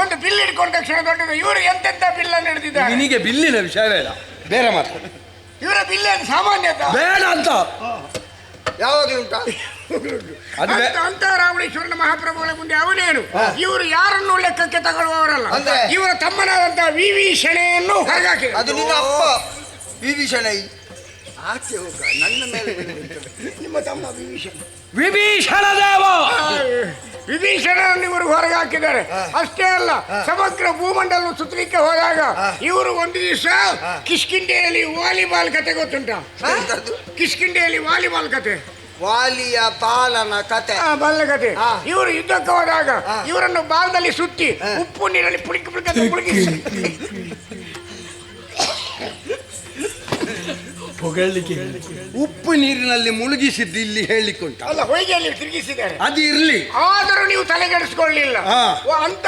ಒಂದು ಬಿಲ್ ಹಿಡ್ಕೊಂಡ ತಕ್ಷಣ ದೊಡ್ಡದು ಇವರು ಎಂತೆಂತ ಬಿಲ್ ಅನ್ನು ಹಿಡಿದಿದ್ದಾರೆ. ನಿನಗೆ ಬಿಲ್ಲಿನ ವಿಷಯ ಬೇಡ, ಬೇರೆ ಮಾತು. ಇವರ ಬಿಲ್ ಏನು ಸಾಮಾನ್ಯ ಬೇಡ ಅಂತ ಯಾವಾಗಲೂ ಉಂಟಾ? ಅಂತ ರಾವಣೇಶ್ವರನ ಮಹಾಪ್ರಭುಗಳ ಮುಂದೆ ಅವನೇನು ಇವರು ಯಾರನ್ನು ಲೆಕ್ಕಕ್ಕೆ ತಗೊಳ್ಳುವವರಲ್ಲ. ಇವರ ತಮ್ಮನಾದಂತಹ ವಿಭೀಷಣೆಯನ್ನು ಹೊರಗಾಕಿದರು. ಅದು ನಿನ್ನ ಅಪ್ಪ ವಿಭೀಷಣ. ಆಚೆ ಹೋಗ, ನನ್ನ ಮೇಲೆ ನಿಮ್ಮ ತಮ್ಮ ವಿಭೀಷಣ ದೇವ ವಿಭೀಷಣರನ್ನು ಇವರು ಹೊರಗೆ ಹಾಕಿದ್ದಾರೆ. ಅಷ್ಟೇ ಅಲ್ಲ, ಸಮಗ್ರ ಭೂಮಂಡಲ ಸುತ್ತಲಿಕ್ಕೆ ಹೋದಾಗ ಇವರು ಒಂದು ದಿವಸ ಕಿಷ್ಕಿಂಧೆಯಲ್ಲಿ ವಾಲಿಬಾಲ್ ಕತೆ ಗೊತ್ತುಂಟ? ಕಿಷ್ಕಿಂಧೆಯಲ್ಲಿ ವಾಲಿಬಾಲ್ ಕತೆ, ವಾಲಿಯ ಬಾಲನ ಕತೆ, ಬಲ್ಲ ಕತೆ. ಇವರು ಯುದ್ಧಕ್ಕೆ ಹೋದಾಗ ಇವರನ್ನು ಬಾಲದಲ್ಲಿ ಸುತ್ತಿ ಉಪ್ಪು ನೀರಲ್ಲಿ ಪುಳಿಕ ಪುಳಿಕ ಪುಳಿಸಿ ಉಪ್ಪು ನೀರಿನಲ್ಲಿ ಮುಳುಗಿಸಿದ್ದು ಇಲ್ಲಿ ಹೇಳಿಕೊಂಡ ಅಲ್ಲ ಹೊಯ್ಗೆಯಲ್ಲಿ ತಿರುಗಿಸಿದ್ದಾರೆ. ಅದು ಇರ್ಲಿ, ಆದರೂ ನೀವು ತಲೆಗೆಡಿಸ್ಕೊಳ್ಳಿಲ್ಲ. ಅಂತ